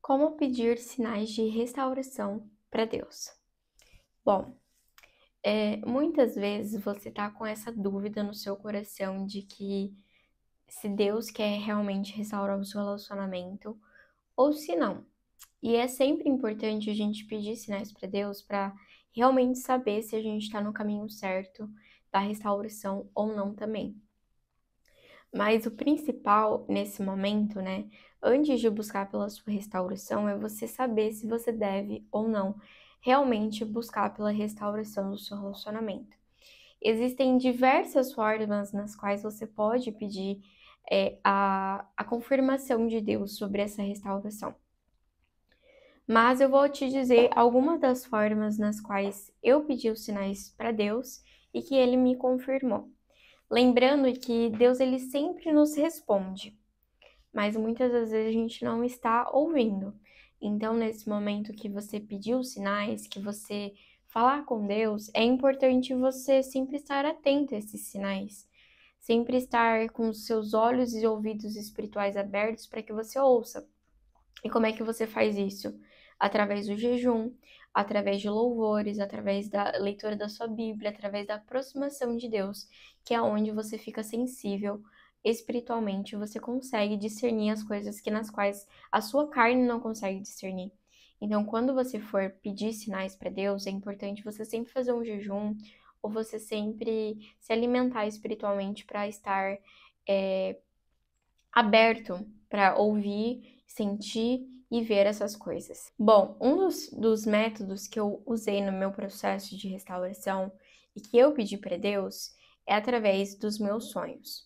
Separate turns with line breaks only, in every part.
Como pedir sinais de restauração para Deus? Bom, muitas vezes você tá com essa dúvida no seu coração de que se Deus quer realmente restaurar o seu relacionamento ou se não. E é sempre importante a gente pedir sinais para Deus para realmente saber se a gente está no caminho certo da restauração ou não também. Mas o principal nesse momento, né, antes de buscar pela sua restauração, é você saber se você deve ou não realmente buscar pela restauração do seu relacionamento. Existem diversas formas nas quais você pode pedir a confirmação de Deus sobre essa restauração. Mas eu vou te dizer algumas das formas nas quais eu pedi os sinais para Deus e que ele me confirmou. Lembrando que Deus ele sempre nos responde, mas muitas das vezes a gente não está ouvindo. Então, nesse momento que você pediu sinais, que você falar com Deus, é importante você sempre estar atento a esses sinais, sempre estar com os seus olhos e ouvidos espirituais abertos para que você ouça. E como é que você faz isso? Através do jejum, através de louvores, através da leitura da sua Bíblia, através da aproximação de Deus, que é onde você fica sensível espiritualmente, você consegue discernir as coisas nas quais a sua carne não consegue discernir. Então, quando você for pedir sinais para Deus, é importante você sempre fazer um jejum ou você sempre se alimentar espiritualmente para estar aberto para ouvir, sentir e ver essas coisas. Bom, um dos métodos que eu usei no meu processo de restauração e que eu pedi para Deus é através dos meus sonhos.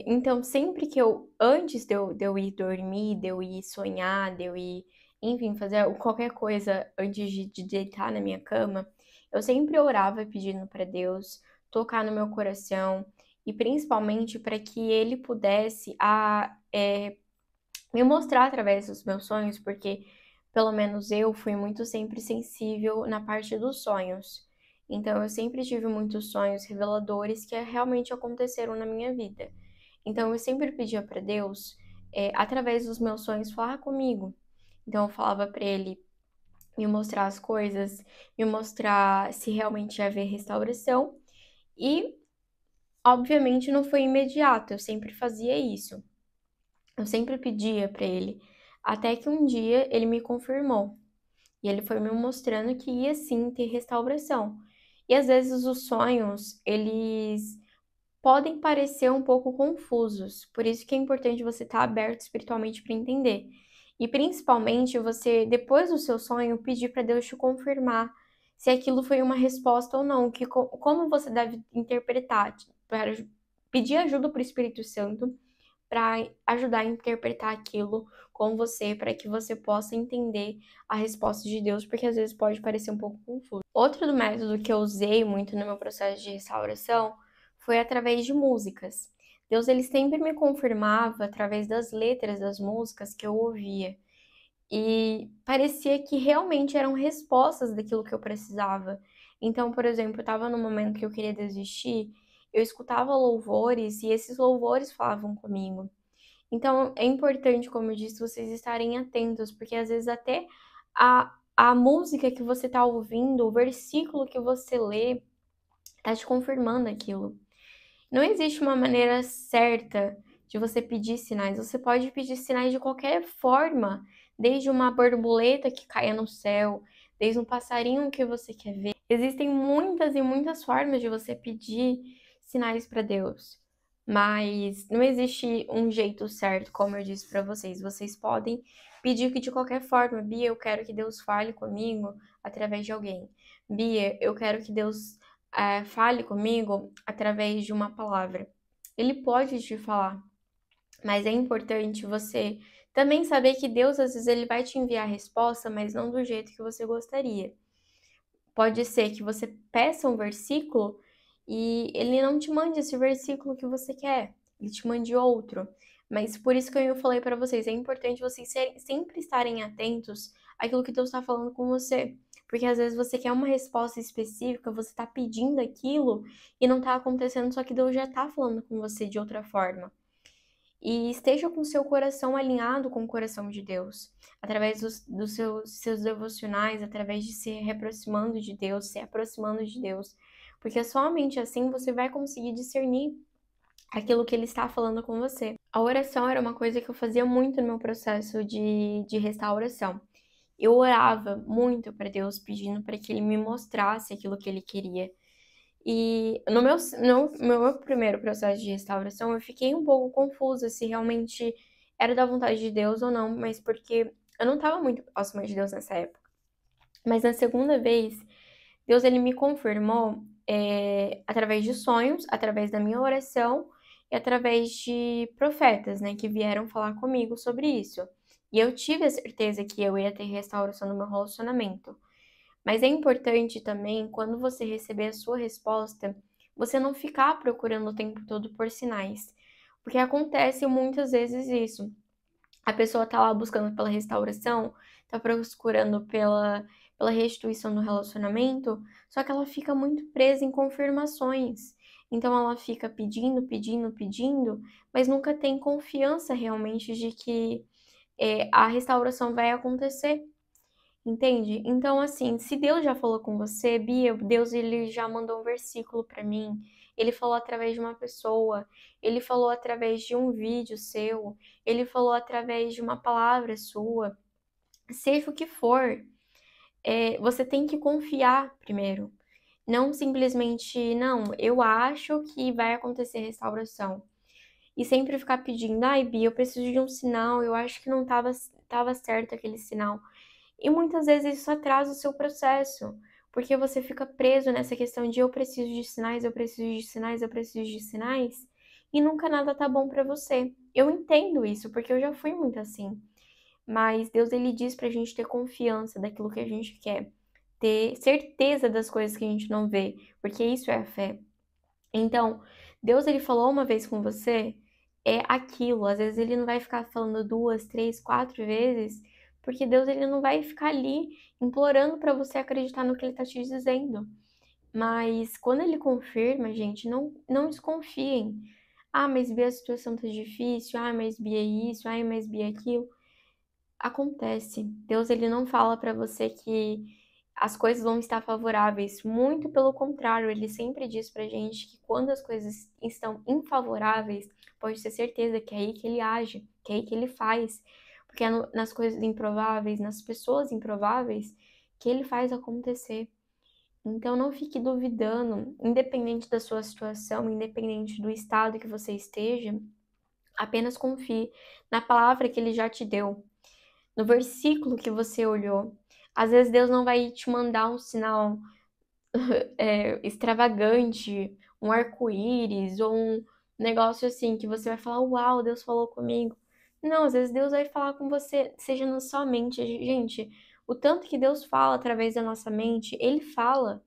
Então, sempre que antes de eu ir dormir, de eu ir sonhar, de eu ir, enfim, fazer qualquer coisa antes de deitar na minha cama, eu sempre orava pedindo para Deus tocar no meu coração e principalmente para que Ele pudesse me mostrar através dos meus sonhos, porque pelo menos eu fui muito sempre sensível na parte dos sonhos. Então, eu sempre tive muitos sonhos reveladores que realmente aconteceram na minha vida. Então, eu sempre pedia para Deus, através dos meus sonhos, falar comigo. Então, eu falava para Ele me mostrar as coisas, me mostrar se realmente ia haver restauração. E, obviamente, não foi imediato, eu sempre fazia isso. Eu sempre pedia para Ele. Até que um dia Ele me confirmou. E Ele foi me mostrando que ia sim ter restauração. E às vezes os sonhos, eles podem parecer um pouco confusos, por isso que é importante você estar aberto espiritualmente para entender. E principalmente você, depois do seu sonho, pedir para Deus te confirmar se aquilo foi uma resposta ou não, como você deve interpretar, para pedir ajuda para o Espírito Santo para ajudar a interpretar aquilo com você, para que você possa entender a resposta de Deus, porque às vezes pode parecer um pouco confuso. Outro método que eu usei muito no meu processo de restauração foi através de músicas. Deus ele sempre me confirmava através das letras das músicas que eu ouvia. E parecia que realmente eram respostas daquilo que eu precisava. Então, por exemplo, eu estava num momento que eu queria desistir, eu escutava louvores e esses louvores falavam comigo. Então, é importante, como eu disse, vocês estarem atentos, porque às vezes até a música que você está ouvindo, o versículo que você lê, está te confirmando aquilo. Não existe uma maneira certa de você pedir sinais. Você pode pedir sinais de qualquer forma, desde uma borboleta que caia no céu, desde um passarinho que você quer ver. Existem muitas e muitas formas de você pedir sinais para Deus, mas não existe um jeito certo, como eu disse para vocês. Vocês podem pedir que de qualquer forma, Bia, eu quero que Deus fale comigo através de alguém. Bia, eu quero que Deus fale comigo através de uma palavra. Ele pode te falar, mas é importante você também saber que Deus, às vezes, ele vai te enviar a resposta, mas não do jeito que você gostaria. Pode ser que você peça um versículo e ele não te mande esse versículo que você quer, ele te mande outro. Mas por isso que eu falei para vocês, é importante vocês sempre estarem atentos àquilo que Deus está falando com você. Porque às vezes você quer uma resposta específica, você está pedindo aquilo e não está acontecendo, só que Deus já está falando com você de outra forma. e esteja com seu coração alinhado com o coração de Deus, através dos seus devocionais, através de se reaproximando de Deus, se aproximando de Deus, porque somente assim você vai conseguir discernir aquilo que Ele está falando com você. A oração era uma coisa que eu fazia muito no meu processo de restauração. Eu orava muito para Deus, pedindo para que Ele me mostrasse aquilo que Ele queria. E no meu primeiro processo de restauração, eu fiquei um pouco confusa se realmente era da vontade de Deus ou não, mas porque eu não estava muito próxima de Deus nessa época. Mas na segunda vez, Deus ele me confirmou através de sonhos, através da minha oração e através de profetas, né, que vieram falar comigo sobre isso. E eu tive a certeza que eu ia ter restauração no meu relacionamento. Mas é importante também, quando você receber a sua resposta, você não ficar procurando o tempo todo por sinais. Porque acontece muitas vezes isso. A pessoa tá lá buscando pela restauração, tá procurando pela restituição do relacionamento, só que ela fica muito presa em confirmações. Então ela fica pedindo, pedindo, pedindo, mas nunca tem confiança realmente de que a restauração vai acontecer. Entende? Então, assim, se Deus já falou com você, Bia, Deus ele já mandou um versículo para mim. Ele falou através de uma pessoa, ele falou através de um vídeo seu, ele falou através de uma palavra sua, seja o que for, você tem que confiar primeiro. Não simplesmente, não, eu acho que vai acontecer restauração. E sempre ficar pedindo, ai, Bia, eu preciso de um sinal, eu acho que não tava certo aquele sinal. E muitas vezes isso atrasa o seu processo, porque você fica preso nessa questão de eu preciso de sinais, eu preciso de sinais, eu preciso de sinais, e nunca nada tá bom pra você. Eu entendo isso, porque eu já fui muito assim. Mas Deus ele diz pra gente ter confiança daquilo que a gente quer, ter certeza das coisas que a gente não vê, porque isso é a fé. Então, Deus ele falou uma vez com você, é aquilo. Às vezes ele não vai ficar falando duas, três, quatro vezes, porque Deus ele não vai ficar ali implorando para você acreditar no que ele tá te dizendo. Mas quando ele confirma, gente, não desconfiem. Ah, mas Bia, a situação tá difícil. Ah, mas Bia isso. Ah, mas Bia aquilo. Acontece. Deus ele não fala para você que as coisas vão estar favoráveis. Muito pelo contrário, ele sempre diz pra gente que quando as coisas estão infavoráveis, pode ter certeza que é aí que ele age, que é aí que ele faz. Porque é nas coisas improváveis, nas pessoas improváveis, que ele faz acontecer. Então não fique duvidando, independente da sua situação, independente do estado que você esteja, apenas confie na palavra que ele já te deu, no versículo que você olhou. Às vezes Deus não vai te mandar um sinal extravagante, um arco-íris ou um negócio assim que você vai falar, uau, Deus falou comigo. Não, às vezes Deus vai falar com você, seja na sua mente. Gente, o tanto que Deus fala através da nossa mente, Ele fala.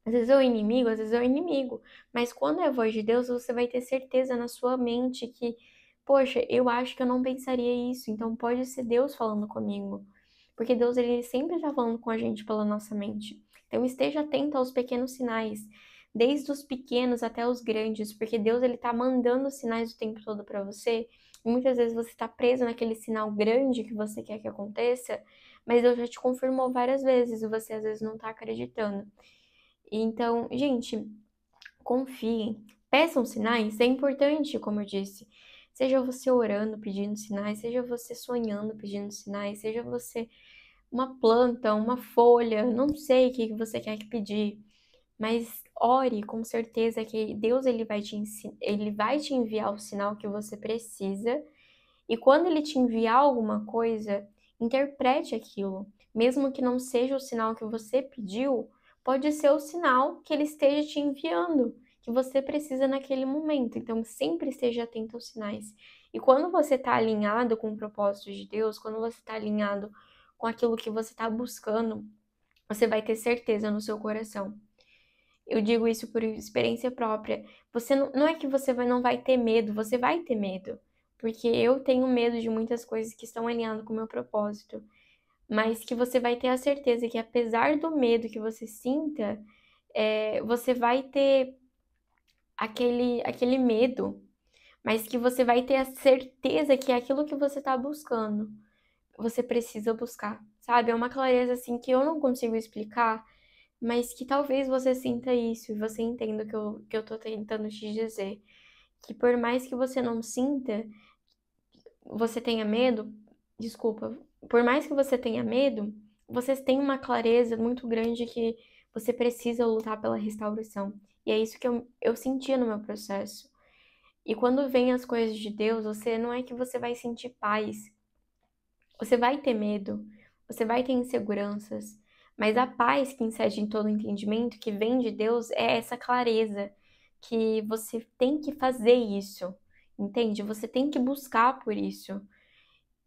Às vezes é o inimigo, às vezes é o inimigo. Mas quando é a voz de Deus, você vai ter certeza na sua mente que, poxa, eu acho que eu não pensaria isso, então pode ser Deus falando comigo. Porque Deus, ele sempre está falando com a gente pela nossa mente. Então esteja atento aos pequenos sinais, desde os pequenos até os grandes, porque Deus, ele tá mandando sinais o tempo todo para você. E muitas vezes você está preso naquele sinal grande que você quer que aconteça, mas Deus já te confirmou várias vezes e você às vezes não está acreditando. Então, gente, confiem, peçam sinais, é importante, como eu disse. Seja você orando, pedindo sinais, seja você sonhando, pedindo sinais, seja você uma planta, uma folha, não sei o que você quer que pedir, mas ore com certeza que Deus ele vai te enviar o sinal que você precisa. E quando ele te enviar alguma coisa, interprete aquilo. Mesmo que não seja o sinal que você pediu, pode ser o sinal que ele esteja te enviando, que você precisa naquele momento. Então, sempre esteja atento aos sinais. E quando você está alinhado com o propósito de Deus, quando você está alinhado com aquilo que você está buscando, você vai ter certeza no seu coração. Eu digo isso por experiência própria. Você não é que não vai ter medo, você vai ter medo. Porque eu tenho medo de muitas coisas que estão alinhadas com o meu propósito. Mas que você vai ter a certeza que apesar do medo que você sinta, você vai ter aquele medo, mas que você vai ter a certeza que é aquilo que você tá buscando. Você precisa buscar, sabe? É uma clareza assim que eu não consigo explicar, mas que talvez você sinta isso e você entenda o que eu tô tentando te dizer. Que por mais que você não sinta, você tenha medo, desculpa, por mais que você tenha medo, você tem uma clareza muito grande que você precisa lutar pela restauração. E é isso que eu sentia no meu processo. E quando vem as coisas de Deus, você não é que você vai sentir paz, você vai ter medo, você vai ter inseguranças, mas a paz que excede em todo entendimento, que vem de Deus, é essa clareza que você tem que fazer isso, entende? Você tem que buscar por isso.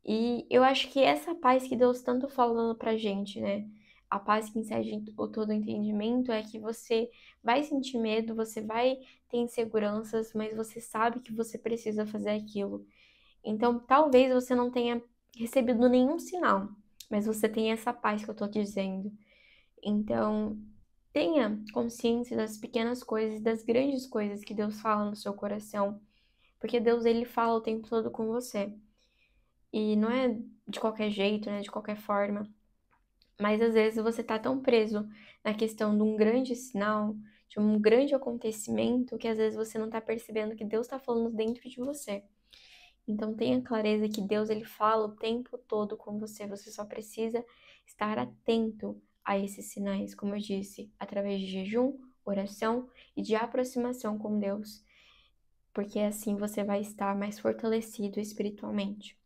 E eu acho que essa paz que Deus tanto falando pra gente, né? A paz que excede o todo entendimento é que você vai sentir medo, você vai ter inseguranças, mas você sabe que você precisa fazer aquilo. Então, talvez você não tenha recebido nenhum sinal, mas você tem essa paz que eu tô dizendo. Então, tenha consciência das pequenas coisas, das grandes coisas que Deus fala no seu coração, porque Deus ele fala o tempo todo com você. E não é de qualquer jeito, né, de qualquer forma, mas às vezes você tá tão preso na questão de um grande sinal, de um grande acontecimento, que às vezes você não tá percebendo que Deus tá falando dentro de você. Então tenha clareza que Deus ele fala o tempo todo com você, você só precisa estar atento a esses sinais, como eu disse, através de jejum, oração e de aproximação com Deus, porque assim você vai estar mais fortalecido espiritualmente.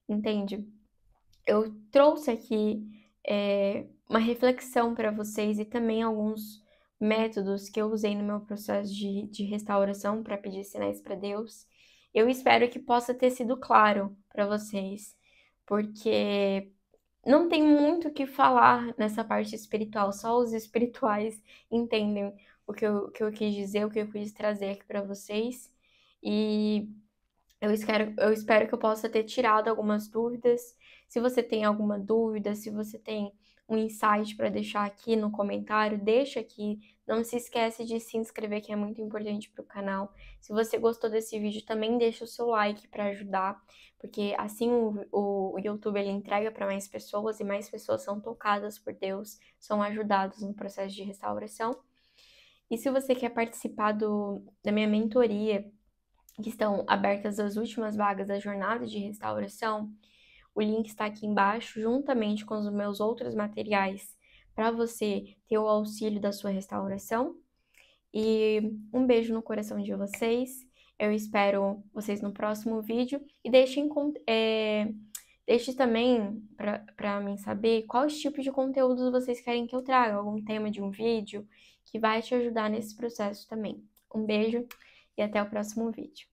Entende? Eu trouxe aqui uma reflexão para vocês e também alguns métodos que eu usei no meu processo de restauração para pedir sinais para Deus. Eu espero que possa ter sido claro para vocês, porque não tem muito o que falar nessa parte espiritual, só os espirituais entendem o que eu quis dizer, o que eu quis trazer aqui para vocês. E eu espero que eu possa ter tirado algumas dúvidas. Se você tem alguma dúvida, se você tem um insight para deixar aqui no comentário, deixa aqui. Não se esquece de se inscrever, que é muito importante para o canal. Se você gostou desse vídeo, também deixa o seu like para ajudar, porque assim o YouTube ele entrega para mais pessoas e mais pessoas são tocadas por Deus, são ajudadas no processo de restauração. E se você quer participar da minha mentoria, que estão abertas as últimas vagas da jornada de restauração, o link está aqui embaixo, juntamente com os meus outros materiais, para você ter o auxílio da sua restauração. E um beijo no coração de vocês. Eu espero vocês no próximo vídeo. E deixe também para mim saber quais tipos de conteúdos vocês querem que eu traga, algum tema de um vídeo que vai te ajudar nesse processo também. Um beijo e até o próximo vídeo.